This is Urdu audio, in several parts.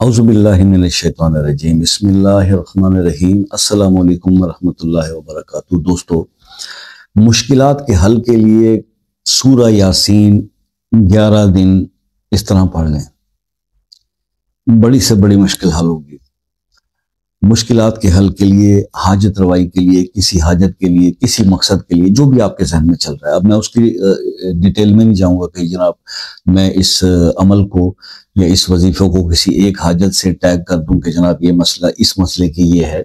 اعوذ باللہ من الشیطان الرجیم بسم اللہ الرحمن الرحیم السلام علیکم ورحمۃ اللہ وبرکاتہ۔ دوستو، مشکلات کے حل کے لیے سورہ یاسین 11 دن اس طرح پڑھ لیں، بڑی سے بڑی مشکل حل ہوگی۔ مشکلات کے حل کے لیے، حاجت روائی کے لیے، کسی حاجت کے لیے، کسی مقصد کے لیے، جو بھی آپ کے ذہن میں چل رہا ہے۔ اب میں اس کی ڈیٹیل میں نہیں جاؤں گا کہ جناب میں اس عمل کو یا اس وظیفے کو کسی ایک حاجت سے ٹیگ کر دوں کہ جناب یہ مسئلہ اس مسئلے کی یہ ہے۔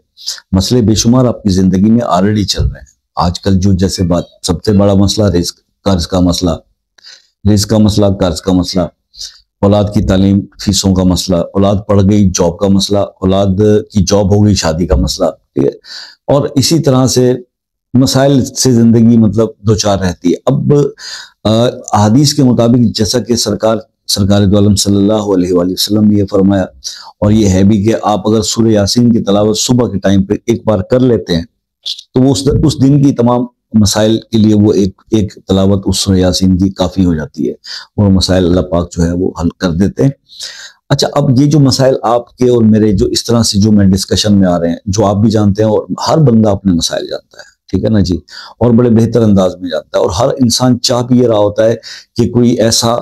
مسئلے بے شمار آپ کی زندگی میں آلریڈی چل رہے ہیں۔ آج کل جو جیسے بات سب سے بڑا مسئلہ قرض کا مسئلہ، قرض کا مسئلہ، اولاد کی تعلیم فیسوں کا مسئلہ، اولاد پڑھ گئی جاب کا مسئلہ، اولاد کی جاب ہو گئی شادی کا مسئلہ، ٹھیک ہے؟ اور اسی طرح سے مسائل سے زندگی مطلب دوچار رہتی ہے۔ اب احادیث کے مطابق جیسا کہ سرکار دو عالم صلی اللہ علیہ وآلہ وسلم نے یہ فرمایا، اور یہ ہے بھی کہ آپ اگر سورہ یاسین کی تلاوت صبح کے ٹائم پہ ایک بار کر لیتے ہیں تو وہ اس دن کی تمام مسائل کے لیے وہ ایک تلاوت اس سورہ یاسین کی کافی ہو جاتی ہے، اور مسائل اللہ پاک جو ہے وہ حل کر دیتے ہیں۔ اچھا، اب یہ جو مسائل آپ کے اور میرے جو اس طرح سے جو میں ڈسکشن میں آ رہے ہیں، جو آپ بھی جانتے ہیں اور ہر بندہ اپنے مسائل جانتا ہے، ٹھیک ہے نا جی، اور بڑے بہتر انداز میں جانتا ہے، اور ہر انسان چاہ بھی یہ رہا ہوتا ہے کہ کوئی ایسا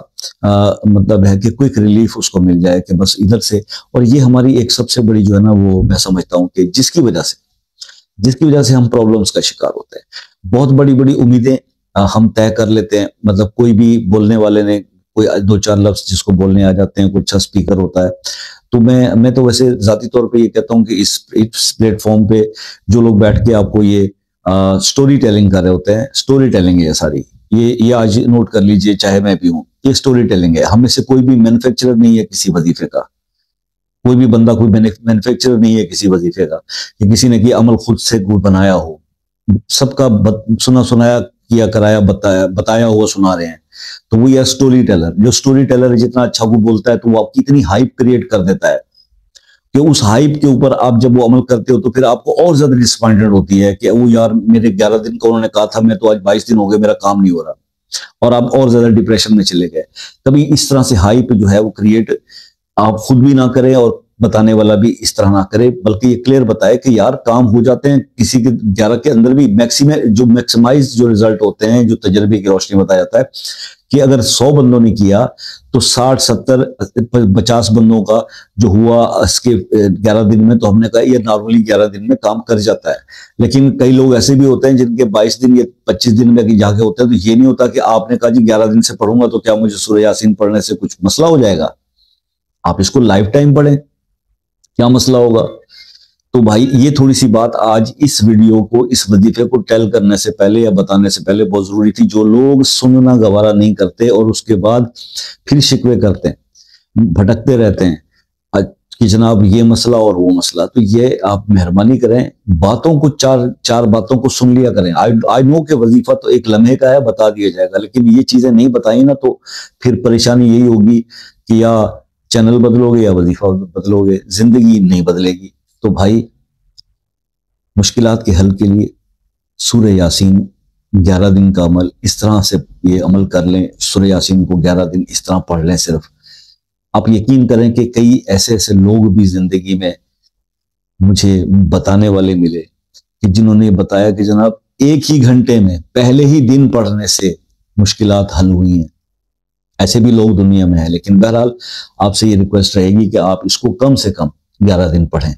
مطلب ہے کہ کوئک ریلیف اس کو مل جائے کہ بس ادھر سے۔ اور یہ ہماری ایک سب سے بڑی جو ہے نا وہ میں سمجھتا ہوں کہ جس کی وجہ سے ہم پرابلمز کا شکار ہوتے ہیں۔ بہت بڑی بڑی امیدیں ہم طے کر لیتے ہیں، مطلب کوئی بھی بولنے والے نے کوئی دو چار لفظ جس کو بولنے آ جاتے ہیں، کوئی اچھا سپیکر ہوتا ہے، تو میں تو ویسے ذاتی طور پہ یہ کہتا ہوں کہ اس پلیٹ فارم پہ جو لوگ بیٹھ کے آپ کو یہ سٹوری ٹیلنگ کر رہے ہوتے ہیں، سٹوری ٹیلنگ ہے ساری، یہ آج نوٹ کر لیجئے، چاہے میں بھی ہوں، یہ سٹوری ٹیلنگ ہے۔ ہم میں سے کوئی بھی مینوفیکچرر نہیں ہے کسی وظیفے کا، کوئی بھی بندہ کوئی مینوفیکچرر نہیں ہے کسی وظیفے کا کہ کسی نے یہ عمل خود سے کوئی بنایا ہو۔ سب کا سنایا کیا کرایا بتایا ہوا سنا رہے ہیں، تو وہ یہ سٹوری ٹیلر، جو سٹوری ٹیلر جتنا اچھا وہ بولتا ہے تو وہ آپ کی اتنی ہائپ کریٹ کر دیتا ہے کہ اس ہائپ کے اوپر آپ جب وہ عمل کرتے ہو تو پھر آپ کو اور زیادہ ڈسپوائنٹڈ ہوتی ہے کہ وہ یار میرے 11 دن کا انہوں نے کہا تھا، میں تو آج 22 دن ہو گئے، میرا کام نہیں ہو رہا، اور آپ اور زیادہ ڈپریشن میں چلے گئے۔ کبھی اس طرح سے ہائپ جو ہے وہ کریٹ آپ خود بھی نہ کریں اور بتانے والا بھی اس طرح نہ کرے، بلکہ یہ کلیئر بتائے کہ یار کام ہو جاتے ہیں، کسی کے 11 کے اندر بھی میکسیمائز جو رزلٹ ہوتے ہیں، جو تجربے کی روشنی بتایا جاتا ہے کہ اگر 100 بندوں نے کیا تو 60 70 50 بندوں کا جو ہوا اس کے 11 دن میں، تو ہم نے کہا یہ نارملی 11 دن میں کام کر جاتا ہے۔ لیکن کئی لوگ ایسے بھی ہوتے ہیں جن کے 22 دن یا 25 دن میں جا کے ہوتے ہیں، تو یہ نہیں ہوتا کہ آپ نے کہا جی 11 دن سے پڑھوں گا تو کیا مجھے سورہ یاسین پڑھنے سے کچھ مسئلہ ہو جائے گا؟ آپ اس کو لائف ٹائم پڑھیں، کیا مسئلہ ہوگا؟ تو بھائی یہ تھوڑی سی بات آج اس ویڈیو کو، اس وظیفے کو ٹیل کرنے سے پہلے یا بتانے سے پہلے بہت ضروری تھی۔ جو لوگ سننا گوارا نہیں کرتے اور اس کے بعد پھر شکوے کرتے ہیں، بھٹکتے رہتے ہیں کہ جناب یہ مسئلہ اور وہ مسئلہ، تو یہ آپ مہربانی کریں، باتوں کو چار باتوں کو سن لیا کریں۔ آئی نو کہ وظیفہ تو ایک لمحے کا ہے، بتا دیا جائے گا، لیکن یہ چیزیں نہیں بتائیں نا تو پھر پریشانی یہی ہوگی کہ یا چینل بدلو گے یا وظیفہ بدلو گے، زندگی نہیں بدلے گی۔ تو بھائی مشکلات کے حل کے لیے سورہ یاسین 11 دن کا عمل اس طرح سے یہ عمل کر لیں، سورہ یاسین کو 11 دن اس طرح پڑھ لیں صرف۔ آپ یقین کریں کہ کئی ایسے لوگ بھی زندگی میں مجھے بتانے والے ملے کہ جنہوں نے بتایا کہ جناب ایک ہی گھنٹے میں پہلے ہی دن پڑھنے سے مشکلات حل ہوئی ہیں۔ ایسے بھی لوگ دنیا میں ہیں، لیکن بہرحال آپ سے یہ ریکویسٹ رہے گی کہ آپ اس کو کم سے کم 11 دن پڑھیں۔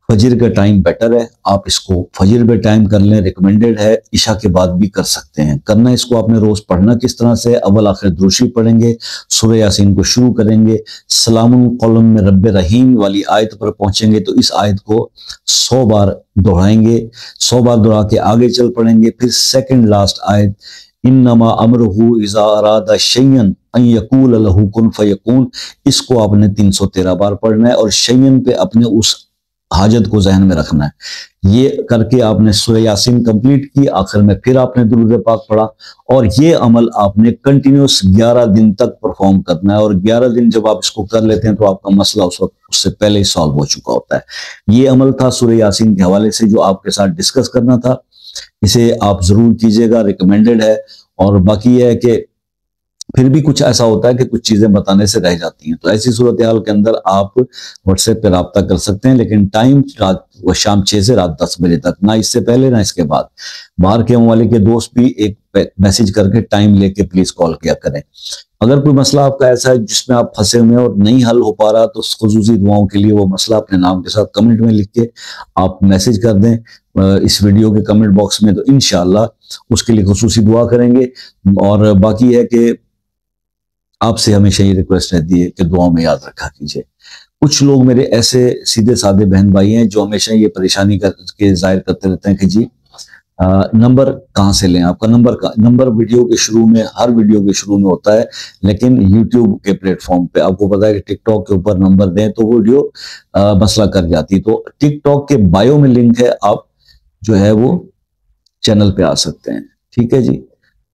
فجر کا ٹائم بیٹر ہے، آپ اس کو فجر میں ٹائم کر لیں، ریکمینڈڈ ہے، عشاء کے بعد بھی کر سکتے ہیں۔ کرنا اس کو آپ نے روز پڑھنا کس طرح سے، اول آخر دروشی پڑھیں گے، سورہ یاسین کو شروع کریں گے، سلام قولم من رب رحیم والی آیت پر پہنچیں گے تو اس آیت کو 100 بار دہرائیں گے، 100 بار دہرا کے آگے چل پڑیں گے۔ پھر سیکنڈ لاسٹ آیت، انما امرہ اذا اراد شیئا ان یقول لہ کن فیکون، اس کو آپ نے 313 بار پڑھنا ہے، اور شیئن پہ اپنے اس حاجت کو ذہن میں رکھنا ہے۔ یہ کر کے آپ نے سورہ یاسین کمپلیٹ کی، آخر میں پھر آپ نے درود پاک پڑھا، اور یہ عمل آپ نے کنٹینیوس 11 دن تک پرفارم کرنا ہے، اور 11 دن جب آپ اس کو کر لیتے ہیں تو آپ کا مسئلہ اس وقت اس سے پہلے ہی سالو ہو چکا ہوتا ہے۔ یہ عمل تھا سورہ یاسین کے حوالے سے جو آپ کے ساتھ ڈسکس کرنا تھا، اسے آپ ضرور کیجئے گا، ریکمینڈڈ ہے۔ اور باقی یہ ہے کہ پھر بھی کچھ ایسا ہوتا ہے کہ کچھ چیزیں بتانے سے رہ جاتی ہیں، تو ایسی صورتحال کے اندر آپ واٹس ایپ پہ رابطہ کر سکتے ہیں، لیکن ٹائم شام 6 سے رات 10 بجے تک، نہ اس سے پہلے نہ اس کے بعد۔ باہر کے ممالک کے دوست بھی ایک میسج کر کے ٹائم لے کے پلیز کال کیا کریں۔ اگر کوئی مسئلہ آپ کا ایسا ہے جس میں آپ پھنسے ہوئے ہیں اور نہیں حل ہو پا رہا، تو خصوصی دعاؤں کے لیے وہ مسئلہ اپنے نام کے ساتھ کمنٹ میں لکھ کے آپ میسج کر دیں اس ویڈیو کے کمنٹ باکس میں، تو انشاءاللہ اس کے لیے خصوصی دعا کریں گے۔ اور باقی ہے کہ آپ سے ہمیشہ یہ ریکویسٹ رہتی ہے کہ دعاؤں میں یاد رکھا کیجئے۔ کچھ لوگ میرے ایسے سیدھے سادے بہن بھائی ہیں جو ہمیشہ یہ پریشانی کے ظاہر کرتے رہتے ہیں کہ جی نمبر کہاں سے لیں، آپ کا نمبر ویڈیو کے شروع میں، ہر ویڈیو کے شروع میں ہوتا ہے، لیکن یوٹیوب کے پلیٹ فارم پہ آپ کو پتا ہے کہ ٹک ٹاک کے اوپر نمبر دیں تو ویڈیو مسئلہ کر جاتی۔ تو ٹک ٹاک کے بائیو میں لنک ہے، آپ جو ہے وہ چینل پہ آ سکتے ہیں، ٹھیک ہے جی۔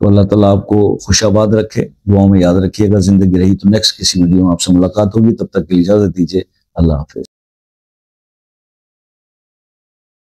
تو اللہ تعالیٰ آپ کو خوش آباد رکھے، دعاؤں میں یاد رکھیے گا۔ زندگی رہی تو نیکسٹ کسی ویڈیو میں آپ سے ملاقات ہوگی، تب تک کے لیے اجازت دیجیے، اللہ حافظ۔